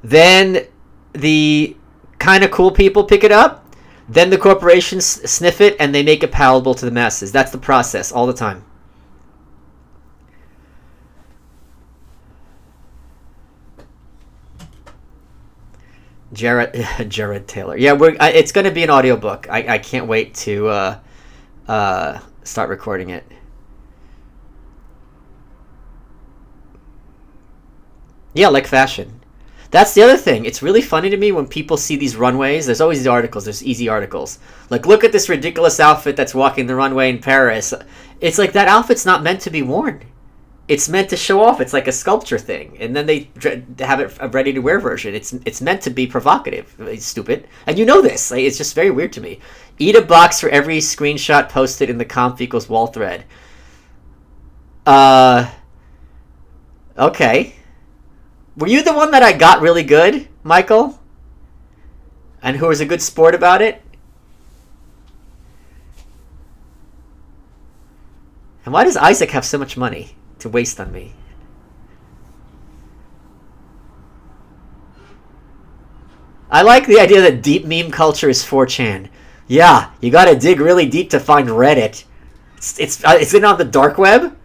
Then the kind of cool people pick it up. Then the corporations sniff it and they make it palatable to the masses. That's the process all the time. Jared Taylor. Yeah, it's going to be an audiobook. I can't wait to start recording it. Yeah, like fashion. That's the other thing. It's really funny to me when people see these runways. There's always these articles. There's easy articles. Like, look at this ridiculous outfit that's walking the runway in Paris. It's like that outfit's not meant to be worn. It's meant to show off. It's like a sculpture thing. And then they have it a ready-to-wear version. It's meant to be provocative. It's stupid. And you know this. Like, it's just very weird to me. Eat a box for every screenshot posted in the conf equals wall thread. Okay. Were you the one that I got really good, Michael? And who was a good sport about it? And why does Isaac have so much money to waste on me? I like the idea that deep meme culture is 4chan. Yeah, you gotta dig really deep to find Reddit. Is it on the dark web?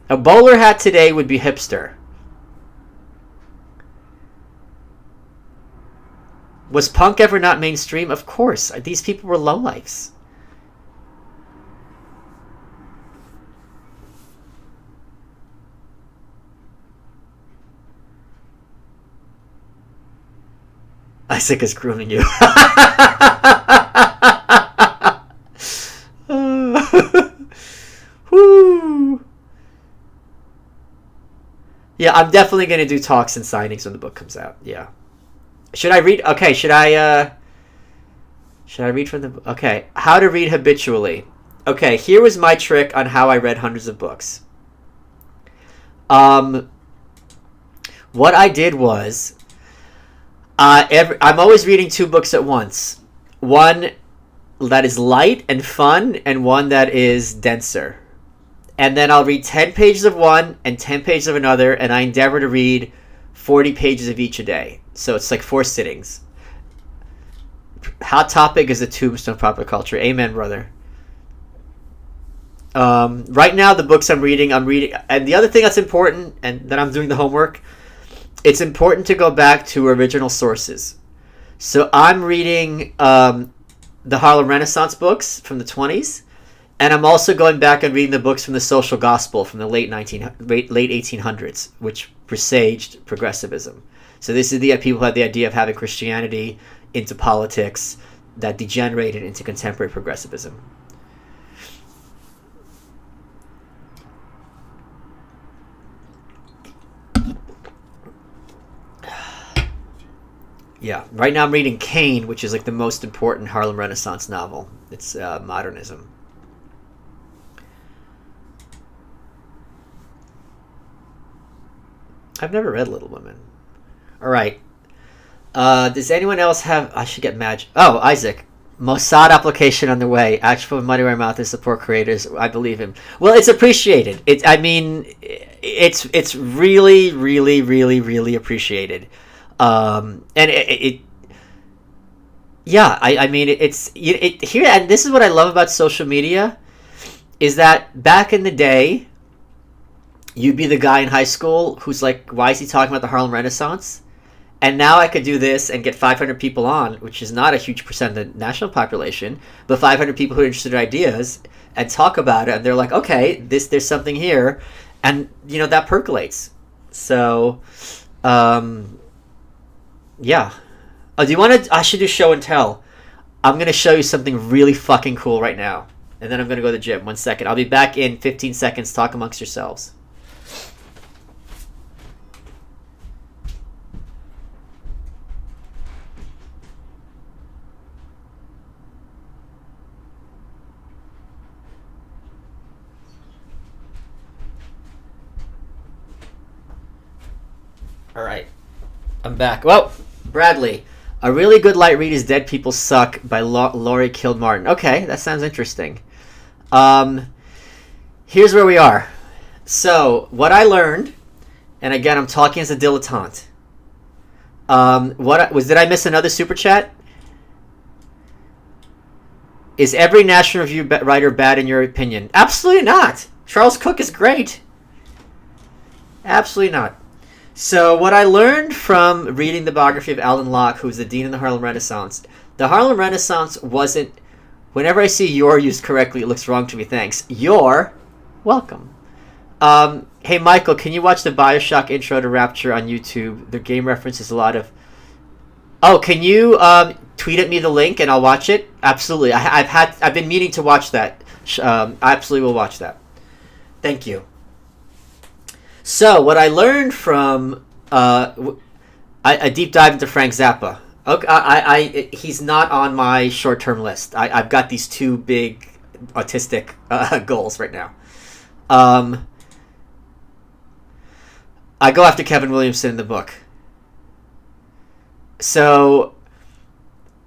A bowler hat today would be hipster. Was punk ever not mainstream? Of course. These people were lowlifes. Isaac is grooming you. Woo. Yeah, I'm definitely going to do talks and signings when the book comes out. Yeah. Should I read? Okay, should I read from the... Okay, how to read habitually. Okay, here was my trick on how I read hundreds of books. What I did was... I'm always reading 2 books at once. One that is light and fun, and one that is denser. And then I'll read 10 pages of one and 10 pages of another, and I endeavor to read 40 pages of each a day. So it's like 4 sittings. Hot Topic is a tombstone of popular culture. Amen, brother. Right now, the books I'm reading, and the other thing that's important, and that I'm doing the homework, it's important to go back to original sources. So I'm reading the Harlem Renaissance books from the 20s, and I'm also going back and reading the books from the Social Gospel from the late 1800s, which presaged progressivism. So this is the people who had the idea of having Christianity into politics that degenerated into contemporary progressivism. Yeah, right now I'm reading Cain, which is like the most important Harlem Renaissance novel. It's modernism. I've never read Little Women. All right. Does anyone else have... I should get Madge. Oh, Isaac. Mossad application on the way. Actual money where my mouth is support creators. I believe him. Well, it's appreciated. It's really, really, really, really appreciated. And here, and this is what I love about social media, is that back in the day, you'd be the guy in high school who's like, why is he talking about the Harlem Renaissance? And now I could do this and get 500 people on, which is not a huge percent of the national population, but 500 people who are interested in ideas and talk about it, and they're like, okay, there's something here, and that percolates. So, yeah. Oh, do you want to? I should do show and tell. I'm going to show you something really fucking cool right now. And then I'm going to go to the gym. 1 second. I'll be back in 15 seconds. Talk amongst yourselves. All right. I'm back. Well, Bradley. A really good light read is Dead People Suck by Laurie Kilmartin. Okay, that sounds interesting. Here's where we are. So, what I learned, and again, I'm talking as a dilettante. What was? Did I miss another super chat? Is every National Review writer bad in your opinion? Absolutely not. Charles Cook is great. Absolutely not. So what I learned from reading the biography of Alan Locke, who's the dean of the Harlem Renaissance, the Harlem Renaissance wasn't... Whenever I see "your" used correctly, it looks wrong to me. Thanks. You're welcome. Hey, Michael, can you watch the Bioshock intro to Rapture on YouTube? The game references a lot of... Oh, can you tweet at me the link and I'll watch it? Absolutely. I've been meaning to watch that. I absolutely will watch that. Thank you. So, what I learned from a deep dive into Frank Zappa. Okay, he's not on my short-term list. I've got these two big autistic goals right now. I go after Kevin Williamson in the book. So,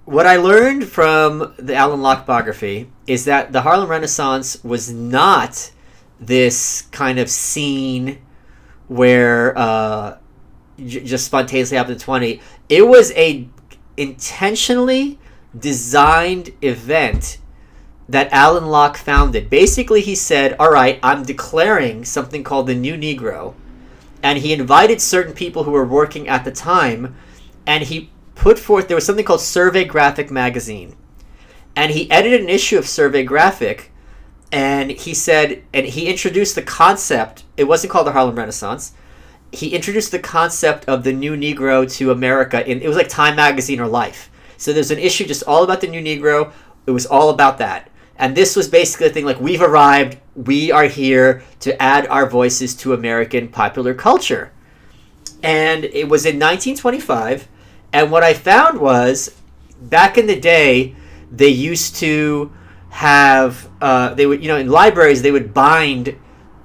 what I learned from the Alan Locke biography is that the Harlem Renaissance was not this kind of scene where just spontaneously happened in 20. It was a intentionally designed event that Alan Locke founded. Basically, he said, all right, I'm declaring something called the New Negro. And he invited certain people who were working at the time, and he put forth, there was something called Survey Graphic magazine. And he edited an issue of Survey Graphic, and he said, and he introduced the concept, it wasn't called the Harlem Renaissance, he introduced the concept of the New Negro to America. It was like Time Magazine or Life. So there's an issue just all about the New Negro. It was all about that. And this was basically a thing like, we've arrived, we are here to add our voices to American popular culture. And it was in 1925. And what I found was, back in the day, they used to have, they would, in libraries, they would bind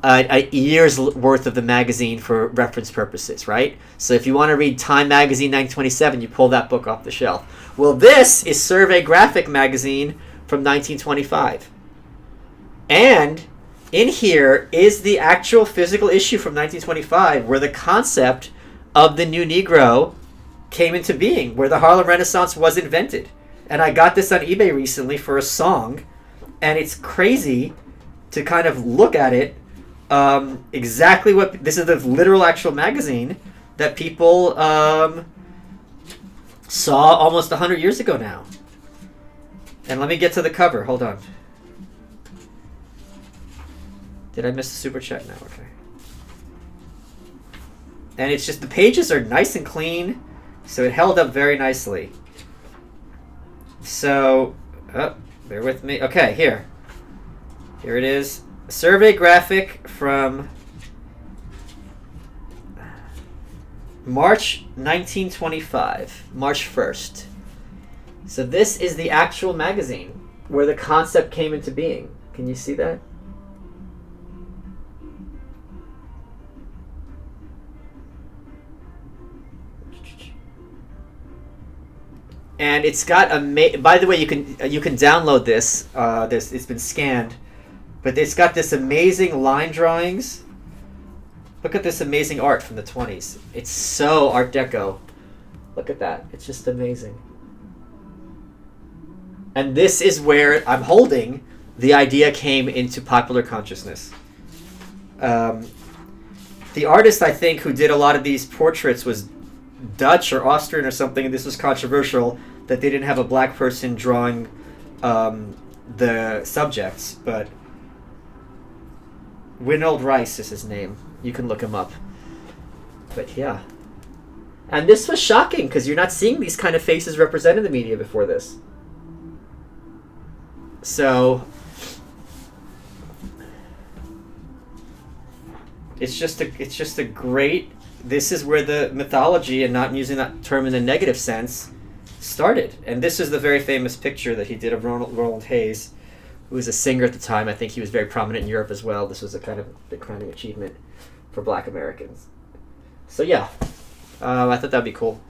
a year's worth of the magazine for reference purposes, right? So if you want to read Time Magazine 1927, you pull that book off the shelf. Well, this is Survey Graphic magazine from 1925. And in here is the actual physical issue from 1925 where the concept of the New Negro came into being, where the Harlem Renaissance was invented. And I got this on eBay recently for a song, and it's crazy to kind of look at it. Exactly what this is, the literal actual magazine that people saw almost 100 years ago now. And let me get to the cover. Hold on. Did I miss the super chat? No, okay. And it's just, the pages are nice and clean, so it held up very nicely. So, bear with me. Okay, here. Here it is. Survey Graphic from March 1925. March 1st. So this is the actual magazine where the concept came into being. Can you see that? And it's got by the way, you can download this. It's been scanned, but it's got this amazing line drawings. Look at this amazing art from the 20s. It's so Art Deco. Look at that. It's just amazing. And this is where I'm holding the idea came into popular consciousness. The artist, I think, who did a lot of these portraits was Dutch or Austrian or something, and this was controversial that they didn't have a black person drawing the subjects, but Winold Rice is his name. You can look him up. But yeah. And this was shocking, because you're not seeing these kind of faces represented in the media before this. So it's just a great, this is where the mythology, and not using that term in a negative sense, started. And this is the very famous picture that he did of Roland Hayes, who was a singer at the time. I think he was very prominent in Europe as well. This was a kind of the crowning achievement for Black Americans. So yeah, I thought that'd be cool.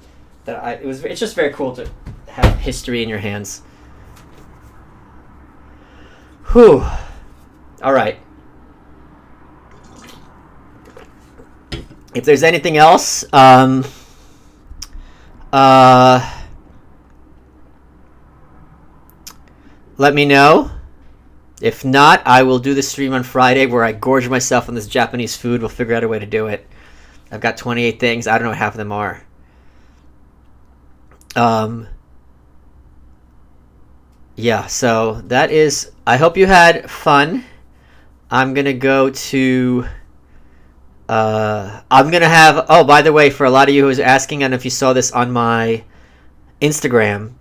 It's just very cool to have history in your hands. Whew. All right. If there's anything else, Let me know. If not, I will do the stream on Friday where I gorge myself on this Japanese food. We'll figure out a way to do it. I've got 28 things. I don't know what half of them are. Yeah, so that is... I hope you had fun. I'm going to go to... I'm going to have... Oh, by the way, for a lot of you who was asking, I don't know if you saw this on my Instagram,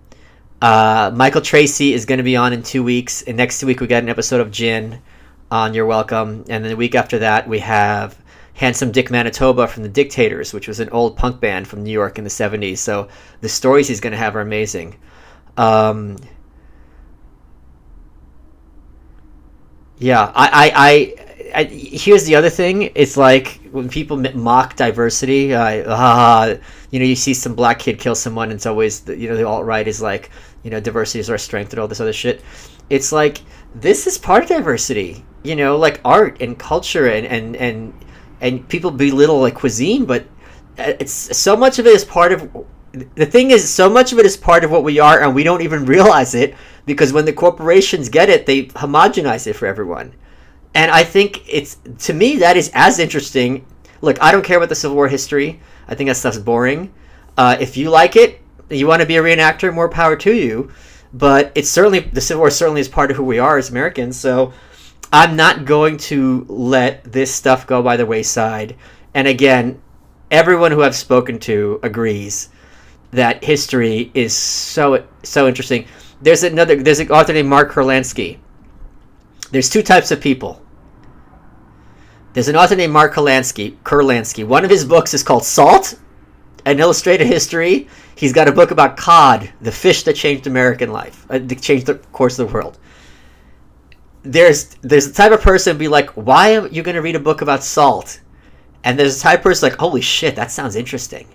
Michael Tracy is going to be on in 2 weeks. And next week we got an episode of Jin on You're Welcome. And then the week after that we have Handsome Dick Manitoba from the Dictators, which was an old punk band from New York in the 70s. So the stories he's going to have are amazing. Yeah, I here's the other thing. It's like when people mock diversity, you see some black kid kill someone, and it's always, the alt-right is like, diversity is our strength and all this other shit. It's like, this is part of diversity, like art and culture and people belittle like cuisine, but it's so much of it is part of, the thing is, so much of it is part of what we are, and we don't even realize it, because when the corporations get it, they homogenize it for everyone. And I think to me, that is as interesting. Look, I don't care about the Civil War history. I think that stuff's boring. If you like it, you want to be a reenactor, more power to you. But the Civil War certainly is part of who we are as Americans. So I'm not going to let this stuff go by the wayside. And again, everyone who I've spoken to agrees that history is so interesting. There's an author named Mark Kurlansky. There's two types of people. There's an author named Mark Kurlansky. One of his books is called Salt, an illustrated history. He's got a book about cod, the fish that changed American life, changed the course of the world. There's the type of person be like, why are you going to read a book about salt? And there's a type of person like, holy shit, that sounds interesting.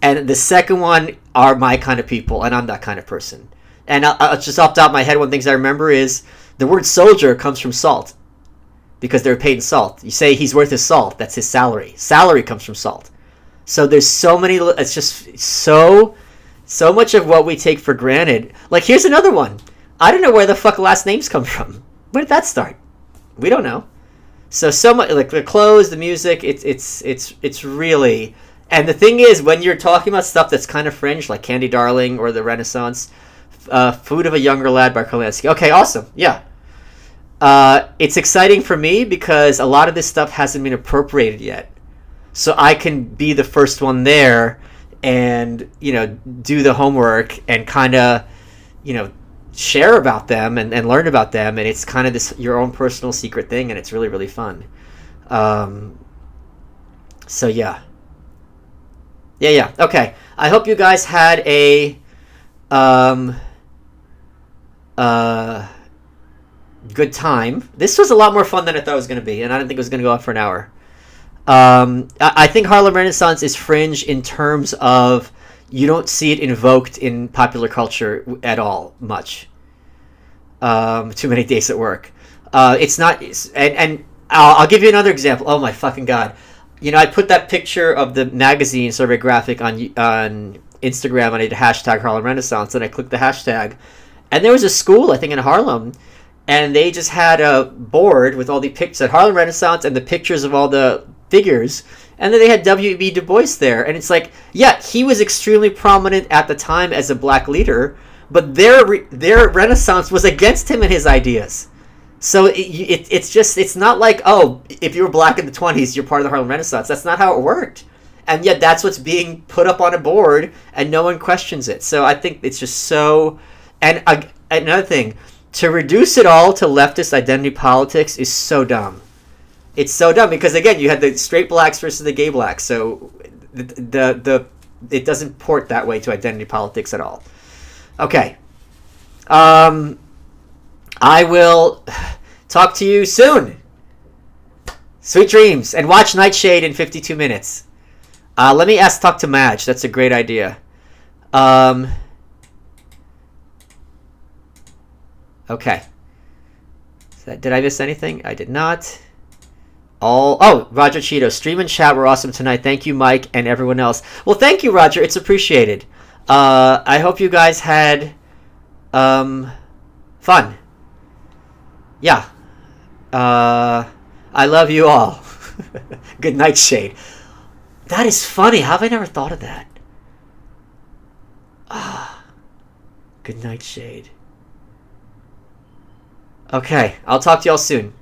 And the second one are my kind of people, and I'm that kind of person. And I'll just off the top of my head, one of the things I remember is the word soldier comes from salt, because they're paid in salt. You say he's worth his salt, that's his salary. Salary comes from salt. So there's so many, it's just so much of what we take for granted. Like, here's another one. I don't know where the fuck last names come from. Where did that start? We don't know. So much, like the clothes, the music, it's really... And the thing is, when you're talking about stuff that's kind of fringe, like Candy Darling or the Renaissance, Food of a Younger Lad by Kurlansky. Okay, awesome. Yeah. It's exciting for me because a lot of this stuff hasn't been appropriated yet. So I can be the first one there and, do the homework and kind of, share about them and learn about them. And it's kind of your own personal secret thing, and it's really, really fun. So, yeah. Yeah. Okay. I hope you guys had a good time. This was a lot more fun than I thought it was going to be, and I didn't think it was going to go on for an hour. I think Harlem Renaissance is fringe in terms of you don't see it invoked in popular culture at all much. Too many days at work. It's not, and I'll give you another example. Oh my fucking god. I put that picture of the magazine survey graphic on Instagram, and I did hashtag Harlem Renaissance, and I clicked the hashtag, and there was a school, I think in Harlem, and they just had a board with all the pictures at Harlem Renaissance and the pictures of all the figures, and then they had W.E.B. Du Bois there, and it's like, yeah, he was extremely prominent at the time as a black leader, but their Renaissance was against him and his ideas. So it's not like, oh, if you were black in the 20s, you're part of the Harlem Renaissance. That's not how it worked. And yet that's what's being put up on a board, and no one questions it. So I think it's just so... And another thing, to reduce it all to leftist identity politics is so dumb. It's so dumb because, again, you had the straight blacks versus the gay blacks. So it doesn't port that way to identity politics at all. Okay. I will talk to you soon. Sweet dreams. And watch Nightshade in 52 minutes. Let me talk to Madge. That's a great idea. Okay. Did I miss anything? I did not. Roger Cheeto. Stream and chat were awesome tonight. Thank you, Mike, and everyone else. Well, thank you, Roger. It's appreciated. I hope you guys had fun. Yeah. I love you all. Good night, Shade. That is funny. How have I never thought of that? Good night, Shade. Okay, I'll talk to y'all soon.